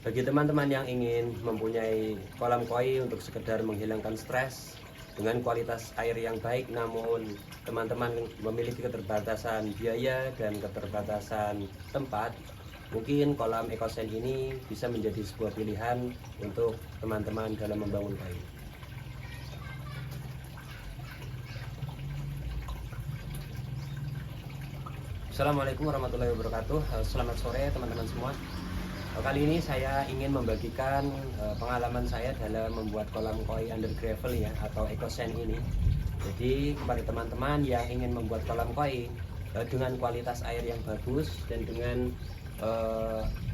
Bagi teman-teman yang ingin mempunyai kolam koi untuk sekedar menghilangkan stres dengan kualitas air yang baik, namun teman-teman memiliki keterbatasan biaya dan keterbatasan tempat, mungkin kolam ekosen ini bisa menjadi sebuah pilihan untuk teman-teman dalam membangun koi. Assalamualaikum warahmatullahi wabarakatuh. Selamat sore teman-teman semua. Kali ini saya ingin membagikan pengalaman saya dalam membuat kolam koi under gravel ya, atau ekosen ini. Jadi kepada teman-teman yang ingin membuat kolam koi dengan kualitas air yang bagus dan dengan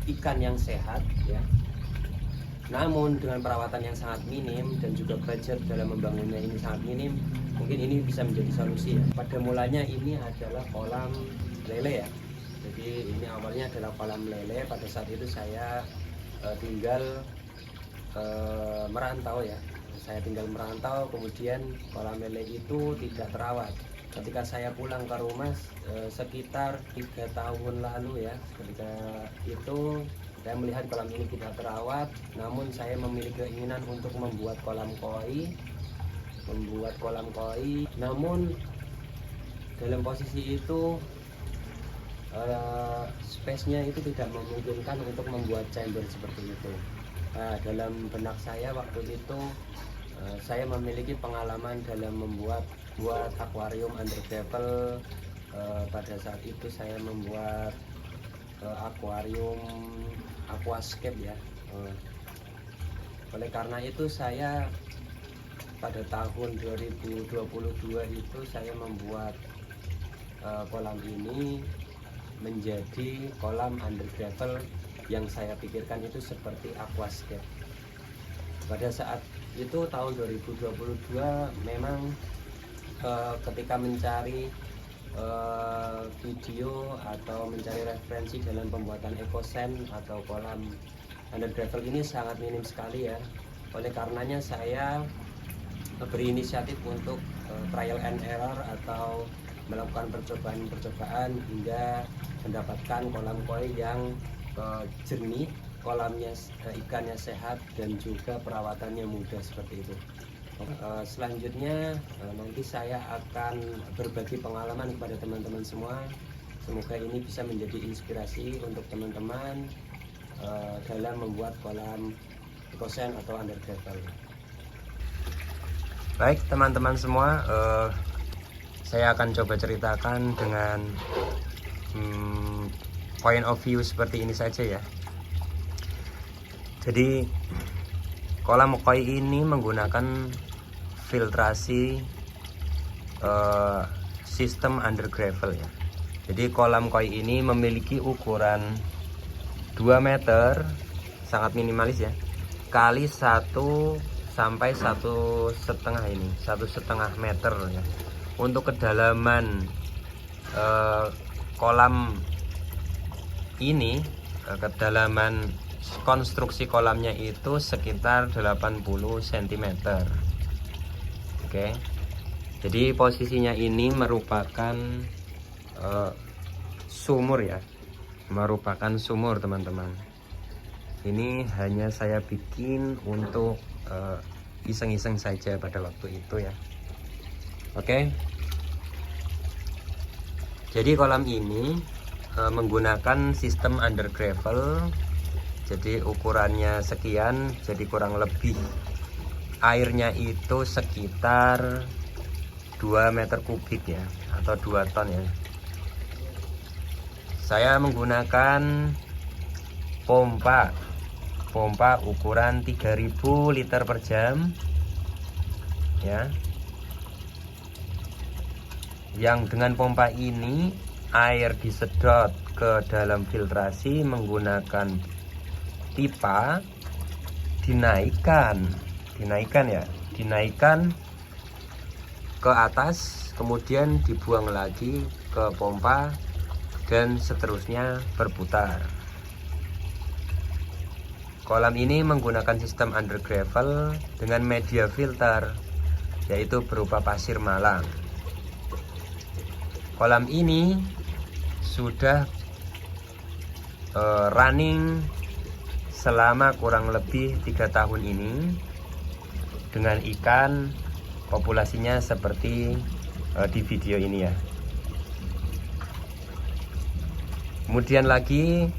ikan yang sehat ya, namun dengan perawatan yang sangat minim dan juga budget dalam membangunnya ini sangat minim, mungkin ini bisa menjadi solusi ya. Pada mulanya ini adalah kolam lele ya. Jadi ini awalnya adalah kolam lele. Pada saat itu saya tinggal merantau ya. Saya tinggal merantau, kemudian kolam lele itu tidak terawat. Ketika saya pulang ke rumah sekitar 3 tahun lalu ya, ketika itu saya melihat kolam ini tidak terawat, namun saya memiliki keinginan untuk membuat kolam koi, namun dalam posisi itu space-nya itu tidak memungkinkan untuk membuat chamber seperti itu. Nah, dalam benak saya waktu itu saya memiliki pengalaman dalam membuat akuarium under gravel. Pada saat itu saya membuat akuarium aquascape ya. Oleh karena itu saya pada tahun 2022 itu saya membuat kolam ini menjadi kolam under gravel yang saya pikirkan itu seperti aquascape. Pada saat itu tahun 2022 memang ketika mencari video atau mencari referensi dalam pembuatan ekosen atau kolam under gravel ini sangat minim sekali ya. Oleh karenanya saya berinisiatif untuk trial and error atau melakukan percobaan hingga mendapatkan kolam koi yang jernih, kolamnya ikannya sehat dan juga perawatannya mudah seperti itu. Selanjutnya nanti saya akan berbagi pengalaman kepada teman-teman semua. Semoga ini bisa menjadi inspirasi untuk teman-teman dalam membuat kolam ekosen atau under gravel. Baik teman-teman semua, saya akan coba ceritakan dengan point of view seperti ini saja ya. Jadi kolam koi ini menggunakan filtrasi sistem under gravel ya. Jadi kolam koi ini memiliki ukuran 2 meter, sangat minimalis ya, kali 1 sampai 1,5 ini, 1,5 meter ya. Untuk kedalaman kolam ini, kedalaman konstruksi kolamnya itu sekitar 80 cm. Oke. Jadi posisinya ini merupakan sumur ya. Merupakan sumur teman-teman. Ini hanya saya bikin untuk iseng-iseng saja pada waktu itu ya. Oke. Jadi kolam ini menggunakan sistem under gravel. Jadi ukurannya sekian, jadi kurang lebih airnya itu sekitar 2 meter kubik ya, atau 2 ton ya. Saya menggunakan pompa ukuran 3000 liter per jam ya. Yang dengan pompa ini air disedot ke dalam filtrasi menggunakan pipa, dinaikkan ke atas, kemudian dibuang lagi ke pompa dan seterusnya berputar. Kolam ini menggunakan sistem under gravel dengan media filter, yaitu berupa pasir malang. Kolam ini sudah running selama kurang lebih 3 tahun ini dengan ikan populasinya seperti di video ini ya. Kemudian lagi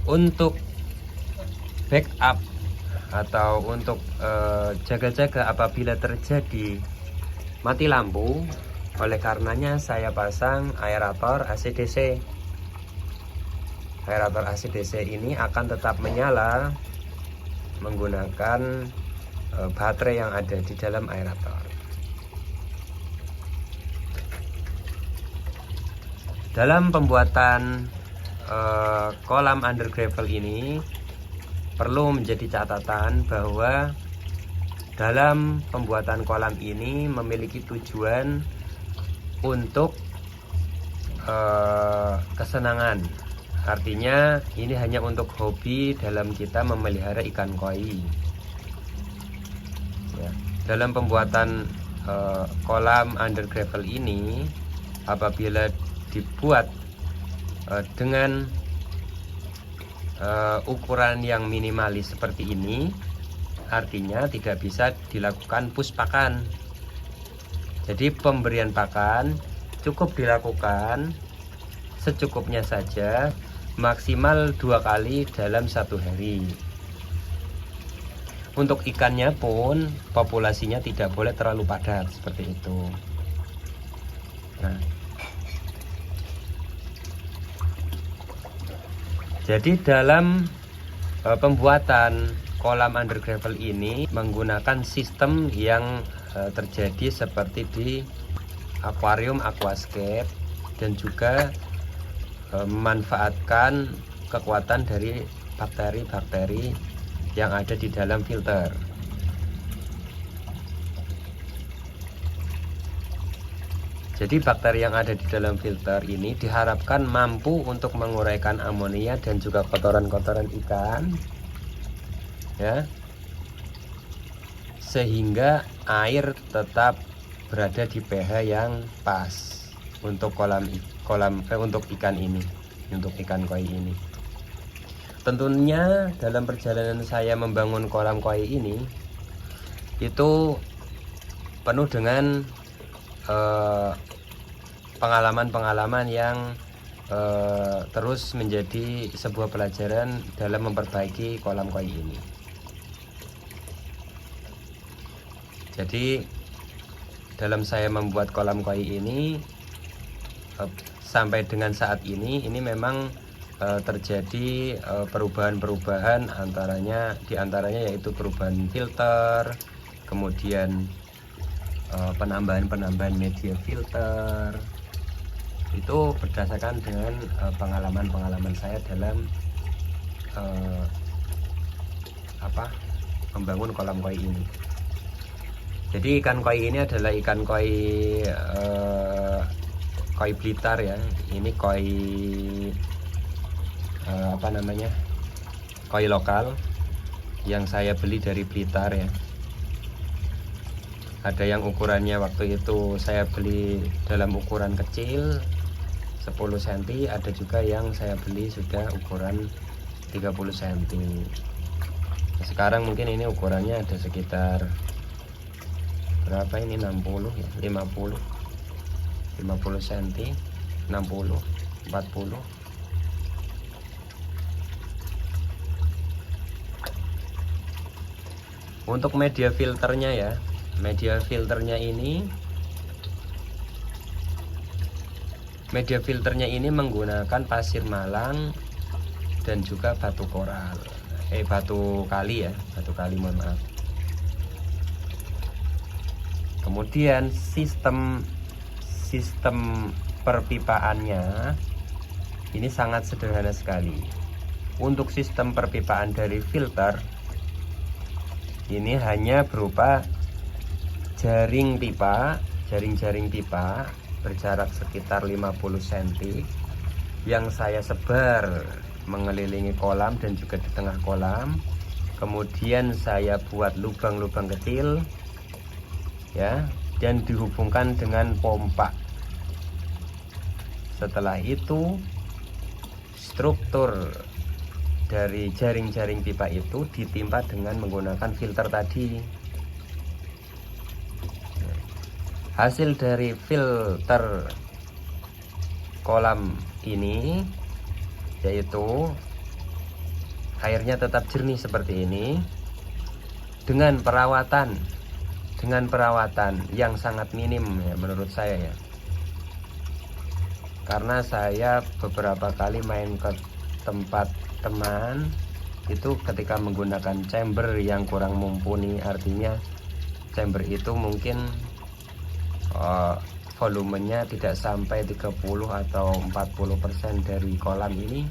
untuk backup atau untuk jaga-jaga apabila terjadi mati lampu, oleh karenanya saya pasang aerator AC/DC. Aerator AC/DC ini akan tetap menyala menggunakan baterai yang ada di dalam aerator. Dalam pembuatan kolam under gravel ini perlu menjadi catatan bahwa dalam pembuatan kolam ini memiliki tujuan untuk kesenangan. Artinya ini hanya untuk hobi dalam kita memelihara ikan koi ya. Dalam pembuatan kolam under gravel ini, apabila dibuat dengan ukuran yang minimalis seperti ini, artinya tidak bisa dilakukan push pakan. Jadi pemberian pakan cukup dilakukan secukupnya saja, maksimal 2 kali dalam 1 hari. Untuk ikannya pun populasinya tidak boleh terlalu padat seperti itu. Nah, jadi dalam pembuatan kolam under gravel ini menggunakan sistem yang terjadi seperti di akuarium aquascape, dan juga memanfaatkan kekuatan dari bakteri-bakteri yang ada di dalam filter. Jadi bakteri yang ada di dalam filter ini diharapkan mampu untuk menguraikan amonia dan juga kotoran-kotoran ikan ya, sehingga air tetap berada di pH yang pas untuk untuk ikan ini, untuk ikan koi ini. Tentunya dalam perjalanan saya membangun kolam koi ini itu penuh dengan pengalaman-pengalaman yang terus menjadi sebuah pelajaran dalam memperbaiki kolam koi ini. Jadi dalam saya membuat kolam koi ini sampai dengan saat ini memang terjadi perubahan-perubahan, diantaranya yaitu perubahan filter, kemudian penambahan media filter. Itu berdasarkan dengan pengalaman-pengalaman saya dalam membangun kolam koi ini. Jadi ikan koi ini adalah ikan koi koi Blitar ya. Ini koi koi lokal yang saya beli dari Blitar ya. Ada yang ukurannya waktu itu saya beli dalam ukuran kecil 10 cm, ada juga yang saya beli sudah ukuran 30 cm. Sekarang mungkin ini ukurannya ada sekitar berapa ini, 60 ya, 50 cm, 60, 40. Untuk media filternya ya, media filternya ini menggunakan pasir malang dan juga batu koral, batu kali ya, batu kali, mohon maaf. Kemudian sistem perpipaannya ini sangat sederhana sekali. Untuk sistem perpipaan dari filter ini hanya berupa jaring pipa berjarak sekitar 50 cm yang saya sebar mengelilingi kolam dan juga di tengah kolam. Kemudian saya buat lubang-lubang kecil ya, dan dihubungkan dengan pompa. Setelah itu struktur dari jaring-jaring pipa itu ditimpa dengan menggunakan filter tadi. Hasil dari filter kolam ini yaitu airnya tetap jernih seperti ini dengan perawatan yang sangat minim ya, menurut saya ya. Karena saya beberapa kali main ke tempat teman itu ketika menggunakan chamber yang kurang mumpuni, artinya chamber itu mungkin volumenya tidak sampai 30 atau 40% dari kolam ini,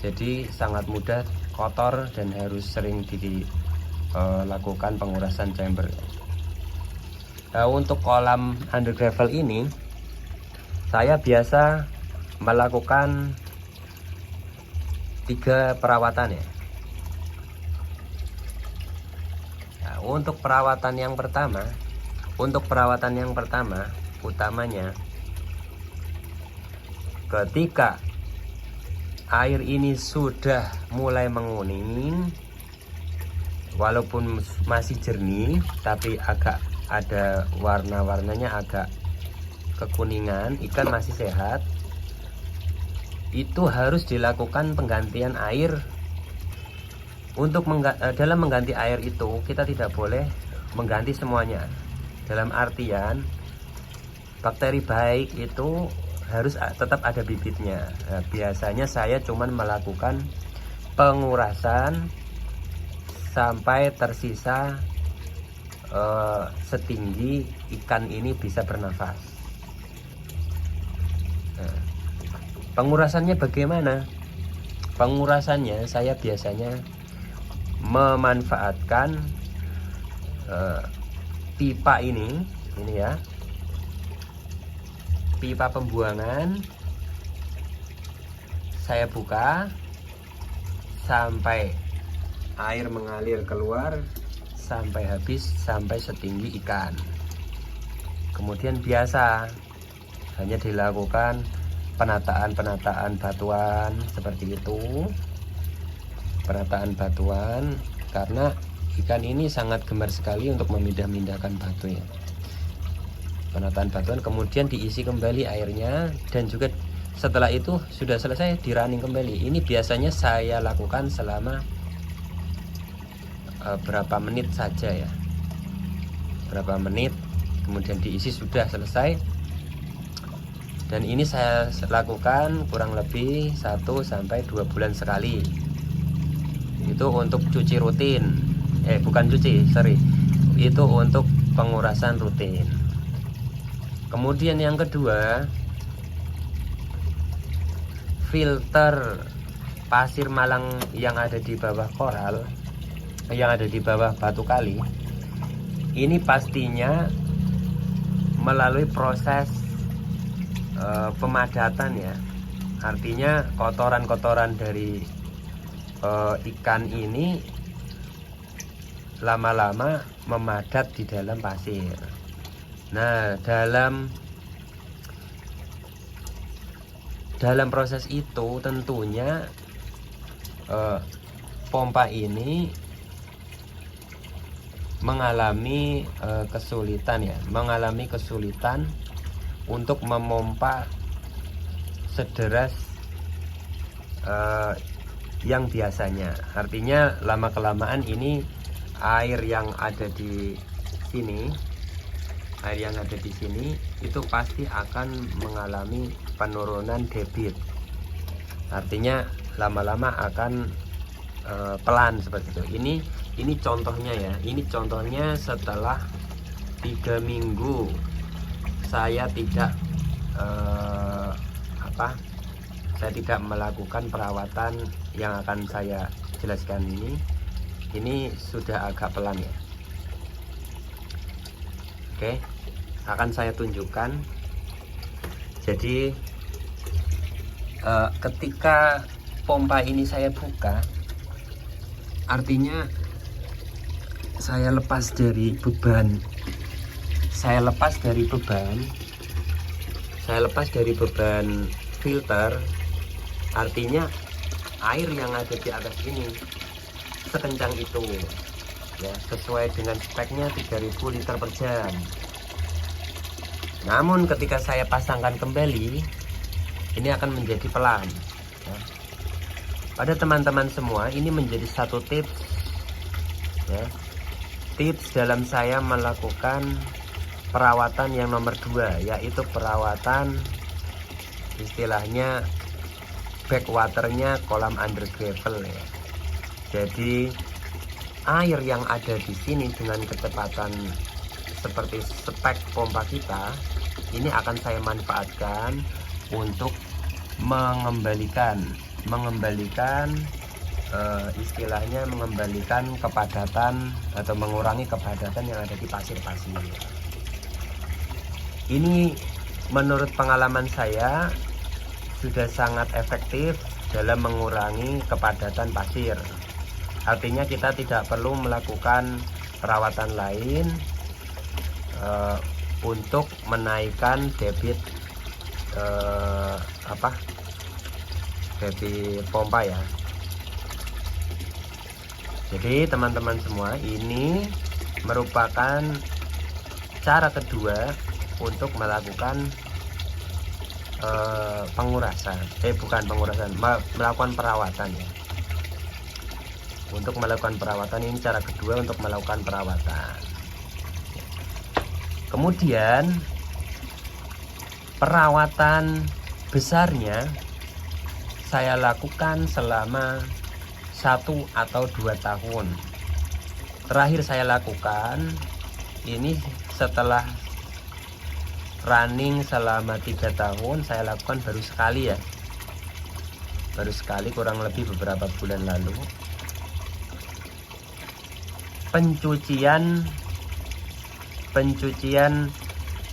jadi sangat mudah kotor dan harus sering dilakukan pengurasan chamber. Untuk kolam under gravel ini saya biasa melakukan 3 perawatan ya. Nah, untuk perawatan yang pertama utamanya ketika air ini sudah mulai menguning, walaupun masih jernih tapi agak ada warna-warnanya agak kekuningan, ikan masih sehat, itu harus dilakukan penggantian air. Untuk dalam mengganti air itu kita tidak boleh mengganti semuanya, dalam artian bakteri baik itu harus tetap ada bibitnya. Nah, biasanya saya cuman melakukan pengurasan sampai tersisa setinggi ikan ini bisa bernafas. Nah, pengurasannya bagaimana? Pengurasannya saya biasanya memanfaatkan pipa ini ya, pipa pembuangan. Saya buka sampai air mengalir keluar sampai habis, sampai setinggi ikan. Kemudian biasa hanya dilakukan penataan batuan seperti itu, penataan batuan, karena ikan ini sangat gemar sekali untuk memindah-mindahkan batu ya. Penataan batuan, kemudian diisi kembali airnya, dan juga setelah itu sudah selesai di running kembali. Ini biasanya saya lakukan selama berapa menit saja ya, berapa menit, kemudian diisi sudah selesai. Dan ini saya lakukan kurang lebih 1 sampai 2 bulan sekali. Itu untuk cuci rutin, bukan cuci, sorry, itu untuk pengurasan rutin. Kemudian yang kedua, filter pasir malang yang ada di bawah koral, yang ada di bawah batu kali, ini pastinya melalui proses pemadatan ya. Artinya kotoran-kotoran dari ikan ini lama-lama memadat di dalam pasir. Nah, dalam proses itu tentunya pompa ini mengalami kesulitan untuk memompa sederas yang biasanya. Artinya lama kelamaan ini air yang ada di sini, itu pasti akan mengalami penurunan debit. Artinya lama-lama akan pelan seperti itu. Ini contohnya ya. Ini contohnya setelah 3 minggu saya tidak saya tidak melakukan perawatan yang akan saya jelaskan ini sudah agak pelan ya. Oke, akan saya tunjukkan. Jadi ketika pompa ini saya buka, artinya saya lepas dari beban filter, Artinya air yang ada di atas ini sekencang itu ya, sesuai dengan speknya 3000 liter per jam. Namun ketika saya pasangkan kembali, ini akan menjadi pelan ya. Pada teman-teman semua, ini menjadi satu tips ya, tips dalam saya melakukan perawatan yang nomor 2, yaitu perawatan istilahnya backwaternya kolam under gravel ya. Jadi air yang ada di sini dengan kecepatan seperti spek pompa kita, ini akan saya manfaatkan untuk mengembalikan istilahnya mengembalikan kepadatan atau mengurangi kepadatan yang ada di pasir-pasir. Ini menurut pengalaman saya sudah sangat efektif dalam mengurangi kepadatan pasir. Artinya kita tidak perlu melakukan perawatan lain untuk menaikkan debit debit pompa ya. Jadi teman-teman semua, ini merupakan cara kedua untuk melakukan melakukan perawatan ya. Untuk melakukan perawatan, ini cara kedua untuk melakukan perawatan. Kemudian perawatan besarnya saya lakukan selama 1 atau 2 tahun. Terakhir saya lakukan ini setelah running selama 3 tahun, saya lakukan baru sekali ya, baru sekali, kurang lebih beberapa bulan lalu, pencucian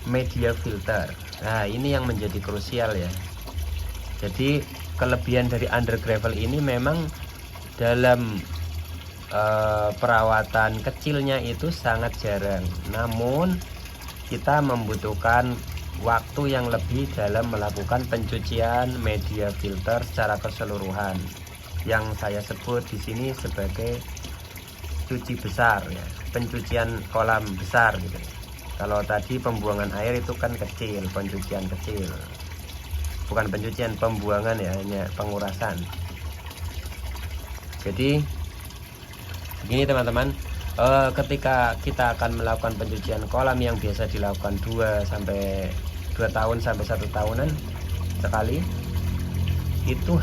media filter. Nah, ini yang menjadi krusial ya. Jadi kelebihan dari under gravel ini memang dalam perawatan kecilnya itu sangat jarang, namun kita membutuhkan waktu yang lebih dalam melakukan pencucian media filter secara keseluruhan, yang saya sebut di sini sebagai cuci besar ya, pencucian kolam besar gitu. Kalau tadi pembuangan air itu kan kecil, pencucian kecil, bukan pencucian, pembuangan ya, hanya pengurasan. Jadi begini teman-teman, ketika kita akan melakukan pencucian kolam yang biasa dilakukan 2 tahun sampai 1 tahunan sekali, itu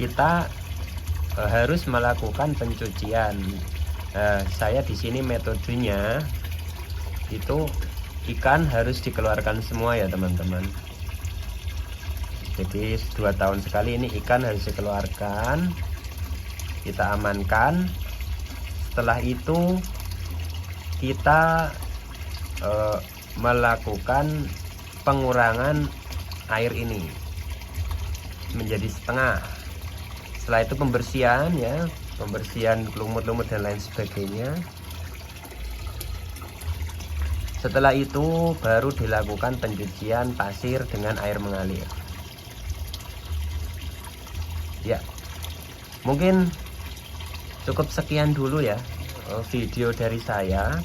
kita harus melakukan pencucian. Saya di sini metodenya itu ikan harus dikeluarkan semua ya teman-teman. Jadi 2 tahun sekali ini ikan harus dikeluarkan, kita amankan. Setelah itu kita melakukan pengurangan air ini menjadi setengah. Setelah itu pembersihan ya, pembersihan lumut-lumut dan lain sebagainya. Setelah itu baru dilakukan pencucian pasir dengan air mengalir. Ya, mungkin cukup sekian dulu ya video dari saya.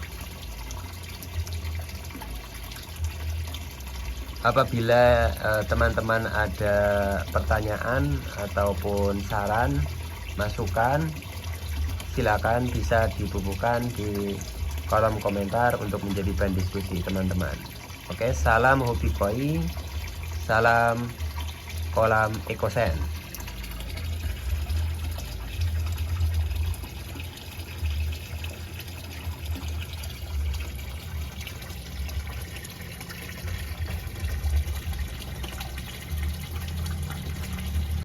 Apabila teman-teman ada pertanyaan ataupun saran, masukan, silakan bisa dibubuhkan di kolom komentar untuk menjadi bahan diskusi teman-teman. Oke, salam hobi koi, salam kolam ekosen.